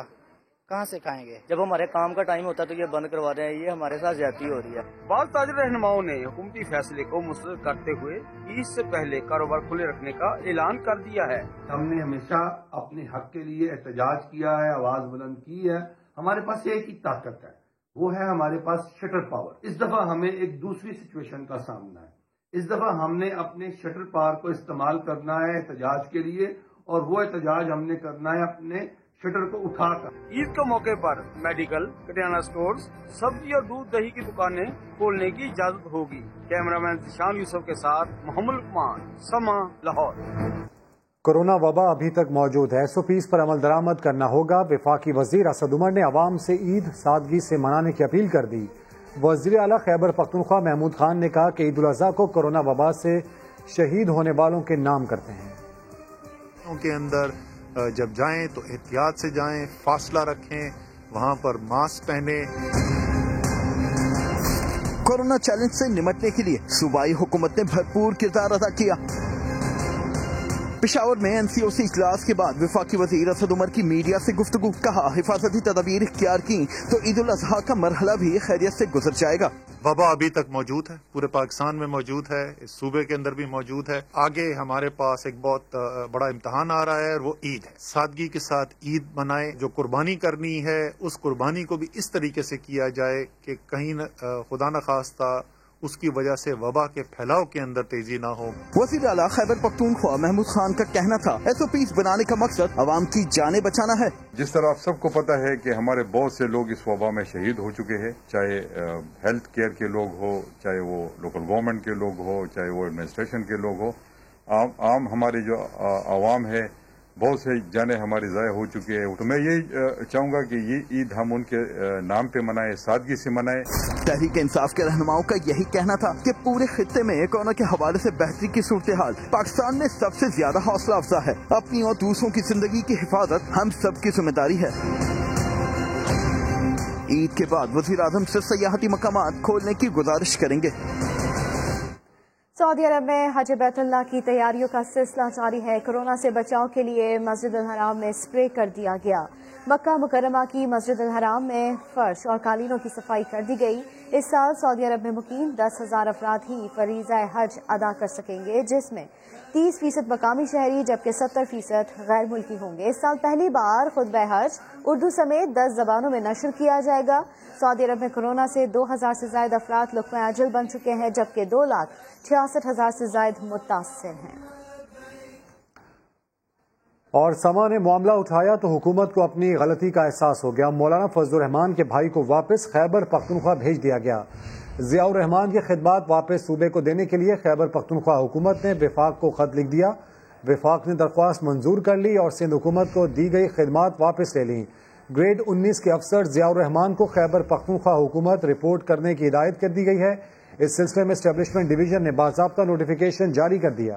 [SPEAKER 23] कहाँ से खाएंगे। जब हमारे काम का टाइम होता है तो ये बंद करवा रहे हैं, ये हमारे साथ ज्यादती हो रही है।
[SPEAKER 3] बाद ताजिर रहनुमाओं ने हुकूमती फैसले को मुस्तरद करते हुए ईद से पहले कारोबार खुले रखने का ऐलान कर दिया है।
[SPEAKER 24] हमने हमेशा अपने हक के लिए एहतजाज किया है, आवाज बुलंद की है। हमारे पास एक ही ताकत है, वो है हमारे पास शटर पावर। इस दफा हमें एक दूसरी सिचुएशन का सामना है। इस दफा हमने अपने शटर पावर को इस्तेमाल करना है एहतजाज के लिए, और वो एहतजाज हमने करना है अपने शटर को उठाकर।
[SPEAKER 3] ईद के मौके पर मेडिकल, किराना स्टोर्स, सब्जी और दूध दही की दुकानें खोलने की इजाजत होगी। कैमरामैन जिशान यूसुफ के साथ मोहम्मद लुकमान, समा, लाहौर।
[SPEAKER 1] कोरोना वबा अभी तक मौजूद है। SOPs पर अमल दरामद करना होगा। वफाकी वजीर असद उमर ने अवाम से ईद सादगी से मनाने की अपील कर दी। वजीर आला खैबर पख्तूनख्वा महमूद खान ने कहा कि ईद उल अजहा को कोरोना वबा से शहीद होने वालों के नाम करते हैं।
[SPEAKER 25] के अंदर जब जाएं तो एहतियात से जाएं, फासला रखें, वहां पर मास्क पहने।
[SPEAKER 5] कोरोना चैलेंज से निपटने के लिए सूबाई हुकूमत ने भरपूर किरदार अदा किया। पेशावर में NCOC इजलास के बाद वफाकी वजीर असद उमर की मीडिया से गुफ्तगू। कहा हिफाजती तदबीर इख्तियार की तो ईद उल अजहा का मरहला भी खैरियत से गुजर जाएगा।
[SPEAKER 25] वबा अभी तक मौजूद है, पूरे पाकिस्तान में मौजूद है, इस सूबे के अंदर भी मौजूद है। आगे हमारे पास एक बहुत बड़ा इम्तहान आ रहा है और वो ईद है। सादगी के साथ ईद मनाएं। जो कुर्बानी करनी है उस कुर्बानी को भी इस तरीके से किया जाए कि कहीं खुदा न खास्ता उसकी वजह से वबा के फैलाव के अंदर तेजी ना हो।
[SPEAKER 5] वज़ीर आला खैबर पख्तूनख्वा महमूद खान का कहना था SOPs बनाने का मकसद अवाम की जानें बचाना है।
[SPEAKER 26] जिस तरह आप सबको पता है कि हमारे बहुत से लोग इस वबा में शहीद हो चुके हैं, चाहे हेल्थ केयर के लोग हो, चाहे वो लोकल गवर्नमेंट के लोग हो, चाहे वो एडमिनिस्ट्रेशन के लोग हो। आम हमारे जो आवाम है, बहुत से जाने हमारी ज़ाया हो चुके हैं। तो मैं यही चाहूंगा कि ये ईद हम उनके नाम पे मनाएं, सादगी से मनाएं।
[SPEAKER 5] तहरीक इंसाफ के रहनुमाओं का यही कहना था कि पूरे खित्ते में कोरोना के हवाले से बेहतरी की सूरत हाल पाकिस्तान में सबसे ज्यादा हौसला अफजा है। अपनी और दूसरों की जिंदगी की हिफाजत हम सबकी जिम्मेदारी है। ईद के बाद वज़ीर आज़म से सयाहती मकामात खोलने की गुजारिश करेंगे।
[SPEAKER 2] सऊदी अरब में हज बैतुल्लाह की तैयारियों का सिलसिला जारी है। कोरोना से बचाव के लिए मस्जिद अल हराम में स्प्रे कर दिया गया। मक्का मुकर्रमा की मस्जिद अल हराम में फर्श और कालीनों की सफाई कर दी गई। इस साल सऊदी अरब में मुकीम 10,000 अफराद ही फरीज़ा हज अदा कर सकेंगे, जिसमें 30% मकामी शहरी जबकि 70% गैर मुल्की होंगे। इस साल पहली बार खुतबा हज उर्दू समेत 10 जबानों में नशर किया जाएगा। सऊदी अरब में कोरोना से 2,000 से ज्यादा अफराद लुक़्मा अजल बन चुके हैं, जबकि 2,66,000 से ज्यादा मुतासिर हैं।
[SPEAKER 1] और समा ने मामला उठाया तो हुकूमत को अपनी गलती का एहसास हो गया। मौलाना फजलुर रहमान के भाई को वापस खैबर पख्तूनख्वा भेज दिया गया। ज़ियाउर रहमान की खिदमात वापस सूबे को देने के लिए खैबर पख्तूनख्वा हुकूमत ने विफाक को खत लिख दिया। विफाक ने दरख्वास्त मंजूर कर ली और सिंध हुकूमत को दी गई खिदमात वापस ले ली। ग्रेड 19 के अफसर ज़ियाउर रहमान को खैबर पख्तूनख्वा हुकूमत रिपोर्ट करने की हिदायत कर दी गई है। इस सिलसिले में एस्टेब्लिशमेंट डिवीजन ने बाज़ाब्ता नोटिफिकेशन जारी कर दिया।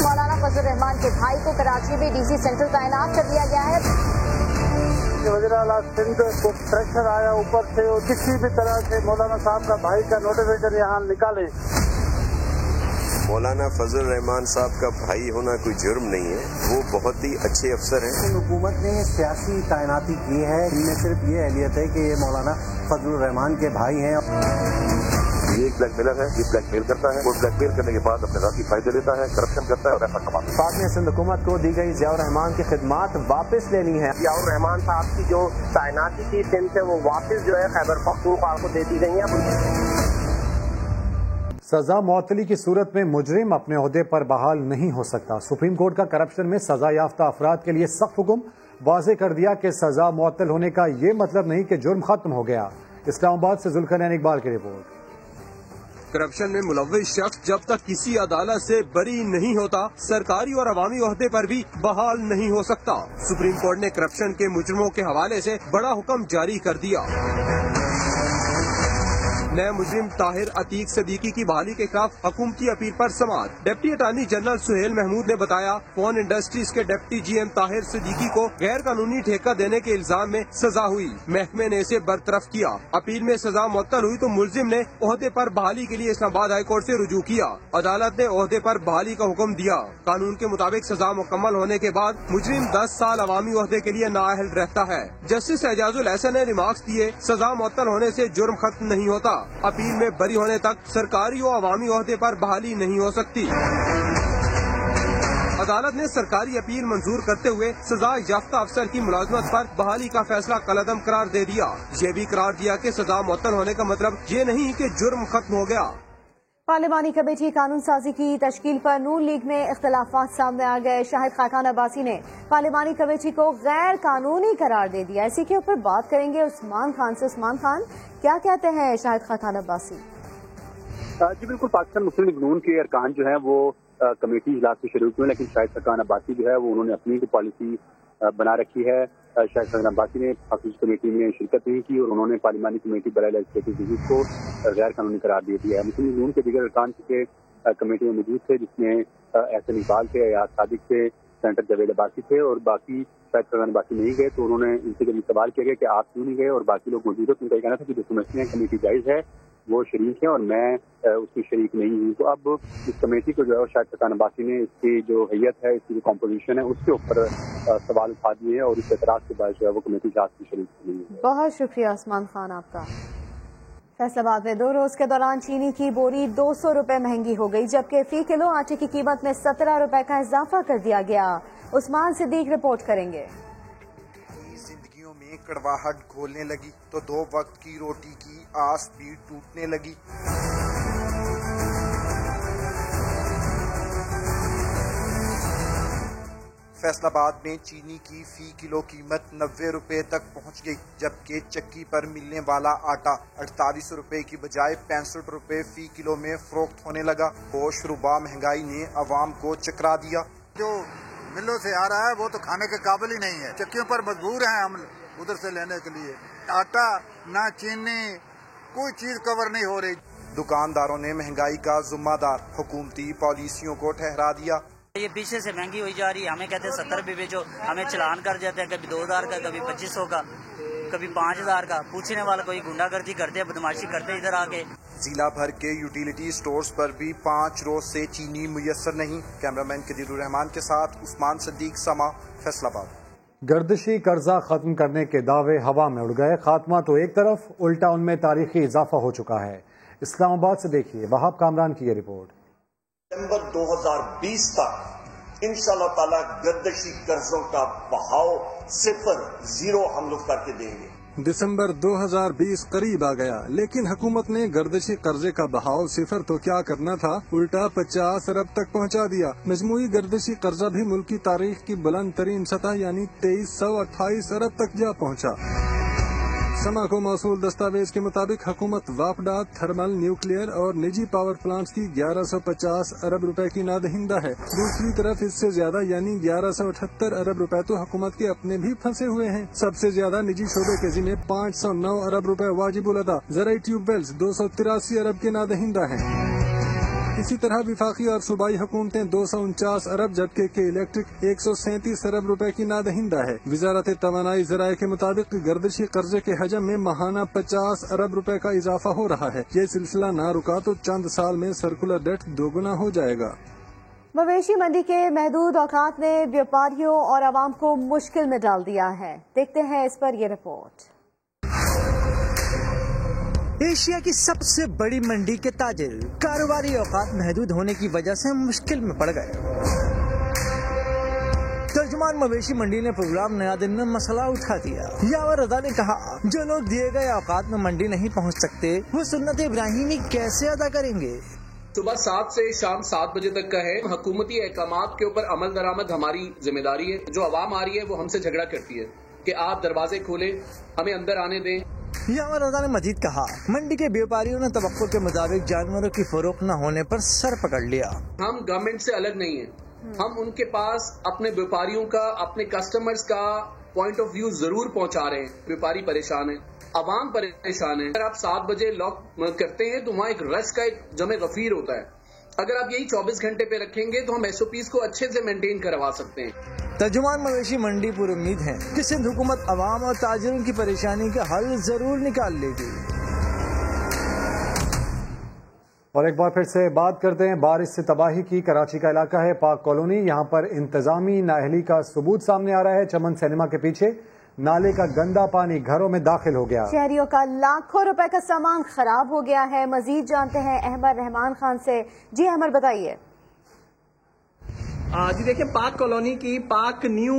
[SPEAKER 2] मौलाना फजलुर रहमान के भाई को कराची में डीसी सेंट्रल तैनात कर दिया गया है।
[SPEAKER 7] वज़ीर-ए-आला सिंध को प्रेशर आया ऊपर से और किसी भी तरह से मौलाना साहब का भाई का नोटिफिकेशन यहाँ निकाले।
[SPEAKER 8] मौलाना फजलुर रहमान साहब का भाई होना कोई जुर्म नहीं है, वो बहुत ही अच्छे अफसर हैं।
[SPEAKER 9] हुकूमत ने सियासी तैनाती की है, इनमें सिर्फ ये अहलियत है कि ये मौलाना फजलुर रहमान के भाई हैं।
[SPEAKER 10] ये एक ब्लैकमेलर है, ये ब्लैकमेल करता है और ब्लैकमेल करने के बाद अपने जाती फायदे लेता है, करप्शन करता है और पैसा कमाता है।
[SPEAKER 15] पाक ने सिंध हुकूमत को दी गई ज़ियाउर रहमान की खिदमात वापस लेनी है।
[SPEAKER 11] ज़ियाउर रहमान साहब की जो तैनाती थी सिंध से वो वापस जो है खैबर पख्तूनख्वा को दे दी गई है।
[SPEAKER 1] सजा मुअत्तली की सूरत में मुजरिम अपने ओहदे पर बहाल नहीं हो सकता। सुप्रीम कोर्ट का करप्शन में सजा याफ्ता अफराद के लिए सख्त हुक्म वाज़े कर दिया कि सजा मुअत्तल होने का ये मतलब नहीं कि जुर्म खत्म हो गया। इस्लामाबाद से जुल्फिकार इकबाल की रिपोर्ट।
[SPEAKER 14] करप्शन में मुलव्विस शख्स जब तक किसी अदालत से बरी नहीं होता, सरकारी और अवामी ओहदे पर भी बहाल नहीं हो सकता। सुप्रीम कोर्ट ने करप्शन के मुजरिमों के हवाले से बड़ा हुक्म जारी कर दिया। नए मुजरिम ताहिर अतीक सदीकी की बहाली के खिलाफ हुकूमती अपील पर समाअत। Deputy attorney general Suhail Mahmood ने बताया, फोन इंडस्ट्रीज के डिप्टी GM ताहिर सदीकी को गैर कानूनी ठेका देने के इल्जाम में सजा हुई। महकमे ने इसे बरतरफ किया। अपील में सजा मुअत्तल हुई तो मुलजिम ने ओहदे पर बहाली के लिए इस्लामाबाद हाई कोर्ट से रुजू किया। अदालत ने ओहदे पर बहाली का हुक्म दिया। कानून के मुताबिक सजा मुकम्मल होने के बाद मुजरिम 10 साल अवामी ओहदे के लिए नाअहल रहता है। जस्टिस एजाजुल एहसन ने रिमार्क्स दिए, सजा मुअत्तल होने से जुर्म खत्म नहीं होता। अपील में बरी होने तक सरकारी और अवामी ओहदे पर बहाली नहीं हो सकती। अदालत ने सरकारी अपील मंजूर करते हुए सजा याफ्ता अफसर की मुलाजमत पर बहाली का फैसला कलअदम करार दे दिया। ये भी करार दिया कि सजा मुअत्तल होने का मतलब ये नहीं कि जुर्म खत्म हो गया।
[SPEAKER 2] पार्लिमानी कमेटी कानून साजी की तश्कील पर नून लीग में इख्तलाफात सामने आ गए। शाहिद खाकान अब्बासी ने पार्लिमानी कमेटी को गैर कानूनी करार दे दिया। इसी के ऊपर बात करेंगे उस्मान खान से। उस्मान खान, क्या कहते हैं शाहिद खाकान अब्बासी?
[SPEAKER 27] जी बिल्कुल, पाकिस्तान मुस्लिम लीग नून के अरकान जो है वो कमेटी इजलास में शरीक हुए, लेकिन शाहिद खाकान अब्बासी जो है वो उन्होंने अपनी पॉलिसी बना रखी है। शाहिद खाकान अब्बासी ने पाकिस्तान कमेटी में शिरकत नहीं की और उन्होंने पार्लिमानी कमेटी बराए लेजिस्लेटिव डिजीज को गैर कानूनी करार दे दिया है। मुस्लिम लीग नून के दीगर अरकान के कमेटी में मौजूद थे, जिसमें एहसन इकबाल थे, अयाज सादिक थे, सेनेटर जावेद अब्बासी थे और बाकी शाहिद खाकान अब्बासी नहीं गए। तो उन्होंने इनसे जब सवाल किया गया कि आप क्यों नहीं गए और बाकी लोग मौजूद है, तो उनका कहना था कि जो समझते हैं कमेटी जायज है वो शरीक है और मैं उसकी शरीक नहीं हूँ। तो अब इस कमेटी को जो है शाहिद खाकान अब्बासी ने इसकी जो हैयत है, इसकी जो कॉम्पोजिशन है, उसके ऊपर सवाल उठा दिए हैं और इस एतराज के बाद जो है वो कमेटी इजलास की शरीक नहीं है।
[SPEAKER 2] बहुत शुक्रिया उस्मान खान आपका। फैसलाबाद में 2 रोज के दौरान चीनी की बोरी 200 रुपए महंगी हो गई, जबकि फी किलो आटे की कीमत में 17 रुपए का इजाफा कर दिया गया। उस्मान सिद्दीक रिपोर्ट करेंगे।
[SPEAKER 28] जिंदगियों में कड़वाहट घोलने लगी तो 2 वक्त की रोटी की आस भी टूटने लगी। फैसलाबाद में चीनी की फी किलो कीमत 90 रुपए तक पहुंच गई, जबकि चक्की पर मिलने वाला आटा 48 रुपए की बजाय 65 रुपए फी किलो में फरोख्त होने लगा। होश रुबा महंगाई ने अवाम को चकरा दिया।
[SPEAKER 29] जो मिलों से आ रहा है वो तो खाने के काबिल ही नहीं है। चक्कियों पर मजबूर हैं हम उधर से लेने के लिए। आटा ना चीनी कोई चीज कवर नहीं हो रही।
[SPEAKER 28] दुकानदारों ने महंगाई का जिम्मेदार हुकूमती पॉलिसियों को ठहरा दिया।
[SPEAKER 30] ये पीछे से महंगी हुई जा रही है। हमें कहते हैं 70 भी बेचो, हमें चलान कर जाते हैं, कभी 2000 का, कभी 2500 का।
[SPEAKER 23] कभी 5000 का, पूछने वाला कोई गुंडागर्दी करते हैं, बदमाशी करते हैं इधर आके।
[SPEAKER 28] जिला भर के यूटिलिटी स्टोर्स पर भी 5 रोज से चीनी मुयस्सर नहीं। कैमरामैन कदीरुर रहमान के साथ उस्मान सदीक, समा, फैसलाबाद।
[SPEAKER 1] गर्दिशी कर्जा खत्म करने के दावे हवा में उड़ गए। खात्मा तो एक तरफ, उल्टा उनमें तारीखी इजाफा हो चुका है। इस्लामाबाद से देखिए वहाब कामरान की ये रिपोर्ट।
[SPEAKER 4] दिसंबर 2020 तक इंशाअल्लाह ताला गर्दिशी कर्जों का बहाव 0 हम लोग करके देंगे।
[SPEAKER 12] दिसंबर 2020 करीब आ गया, लेकिन हुकूमत ने गर्दिशी कर्जे का बहाव 0 तो क्या करना था, उल्टा 50 अरब तक पहुंचा दिया। मजमूई गर्दिशी कर्जा भी मुल्क की तारीख की बुलंद तरीन सतह यानी 2328 अरब तक जा पहुंचा। समा को मौसूल दस्तावेज के मुताबिक हुकूमत वापडा, थर्मल, न्यूक्लियर और निजी पावर प्लांट्स की 1150 अरब रुपए की नादहिंदा है। दूसरी तरफ इससे ज्यादा यानी 1178 अरब रुपए तो हुकूमत के अपने भी फंसे हुए हैं। सबसे ज्यादा निजी शोबे के जिम्मे 509 अरब रुपए वाजिबुल अदा, ज़राई ट्यूबवेल्स 283 अरब के नादहिंदा हैं। इसी तरह विफाकी और सूबाई हुकूमतें 249 अरब जबकि के इलेक्ट्रिक 137 अरब रुपए की नादहिंदा है। वजारत तवानाई ज़राए के मुताबिक गर्दिशी कर्जे के हजम में माहाना 50 अरब रुपए का इजाफा हो रहा है। ये सिलसिला ना रुका तो चंद साल में सर्कुलर डेट दोगुना हो जाएगा।
[SPEAKER 2] मवेशी मंडी के महदूद औकात ने व्यापारियों और आवाम को मुश्किल में डाल दिया है। देखते हैं इस पर ये रिपोर्ट।
[SPEAKER 13] एशिया की सबसे बड़ी मंडी के ताजिर कारोबारी औकात महदूद होने की वजह से मुश्किल में पड़ गए। तर्जुमान मवेशी मंडी ने प्रोग्राम नया दिन में मसला उठा दिया। यावर रजा ने कहा, जो लोग दिए गए औकात में मंडी नहीं पहुंच सकते वो सुन्नत इब्राहिमी कैसे अदा करेंगे।
[SPEAKER 16] सुबह 7 से शाम 7 बजे तक का है। हुकूमती अहकामात के ऊपर अमल दरामद हमारी जिम्मेदारी है। जो आवाम आ रही है वो हमसे झगड़ा करती है कि आप दरवाजे खोले, हमें अंदर आने दें।
[SPEAKER 13] यावर रजा ने मजीद कहा, मंडी के व्यापारियों ने तवक्को के मुताबिक जानवरों की फरोख्त न होने पर सर पकड़ लिया।
[SPEAKER 16] हम गवर्नमेंट से अलग नहीं है, हम उनके पास अपने व्यापारियों का, अपने कस्टमर्स का पॉइंट ऑफ व्यू जरूर पहुंचा रहे हैं। व्यापारी परेशान है, आवाम परेशान है। अगर आप 7 बजे लॉक करते हैं तो वहाँ एक रश का एक जमे गफीर होता है। अगर आप यही 24 घंटे पे रखेंगे तो हम SOPs को अच्छे से मेंटेन करवा सकते हैं।
[SPEAKER 13] तर्जुमान मवेशी मंडी पूरी उम्मीद है कि सिंध हुकूमत अवाम और ताजिरों की परेशानी का हल जरूर निकाल लेगी।
[SPEAKER 1] और एक बार फिर से बात करते हैं बारिश से तबाही की। कराची का इलाका है पाक कॉलोनी, यहाँ पर इंतजामी नाअहली का सबूत सामने आ रहा है। चमन सिनेमा के पीछे नाले का गंदा पानी घरों में दाखिल हो गया।
[SPEAKER 2] शहरियों का लाखों रुपए का सामान खराब हो गया है। मजीद जानते हैं अहमद रहमान खान से। जी अहमद बताइए।
[SPEAKER 17] जी देखिए, पाक कॉलोनी की पाक न्यू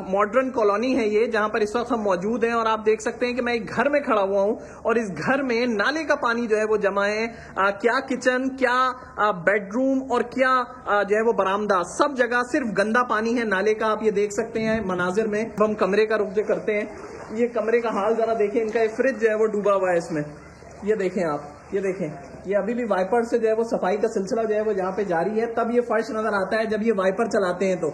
[SPEAKER 17] मॉडर्न कॉलोनी है ये, जहां पर इस वक्त हम मौजूद हैं। और आप देख सकते हैं कि मैं एक घर में खड़ा हुआ हूं और इस घर में नाले का पानी जो है वो जमा है। क्या किचन, क्या बेडरूम और क्या जो है वो बरामदा, सब जगह सिर्फ गंदा पानी है नाले का। आप ये देख सकते हैं मनाजिर में। हम कमरे का रुख करते हैं, ये कमरे का हाल जरा देखें। इनका फ्रिज जो है वो डूबा हुआ है इसमें, ये देखें आप, ये देखें, ये अभी भी वाइपर से जो है वो सफाई का सिलसिला जो है वो यहाँ पे जारी है। तब ये फर्श नजर आता है जब ये वाइपर चलाते हैं। तो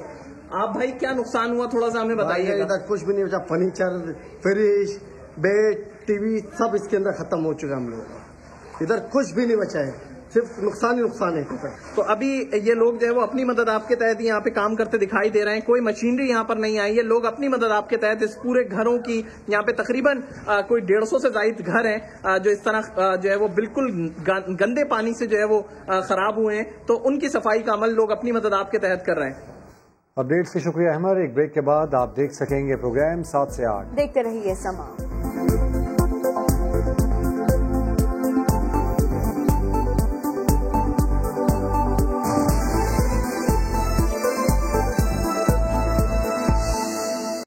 [SPEAKER 17] आप भाई क्या नुकसान हुआ थोड़ा सा हमें बताइए।
[SPEAKER 18] इधर कुछ भी नहीं बचा, फर्नीचर, फ्रिज, बेड, टीवी सब इसके अंदर खत्म हो चुका है। हम लोग इधर कुछ भी नहीं बचा है, सिर्फ नुकसान ही नुकसान है।
[SPEAKER 17] तो अभी ये लोग जो है वो अपनी मदद आपके तहत यहाँ पे काम करते दिखाई दे रहे हैं। कोई मशीनरी यहाँ पर नहीं आई है, लोग अपनी मदद आपके तहत इस पूरे घरों की, यहाँ पे तकरीबन कोई 150 से ज्यादा घर हैं जो इस तरह जो है वो बिल्कुल गंदे पानी से जो है वो खराब हुए हैं। तो उनकी सफाई का अमल लोग अपनी मदद आपके तहत कर रहे हैं।
[SPEAKER 1] अपडेट्स के शुक्रिया अहमद। एक ब्रेक के बाद आप देख सकेंगे प्रोग्राम 7 से 8।
[SPEAKER 2] देखते रहिए समा।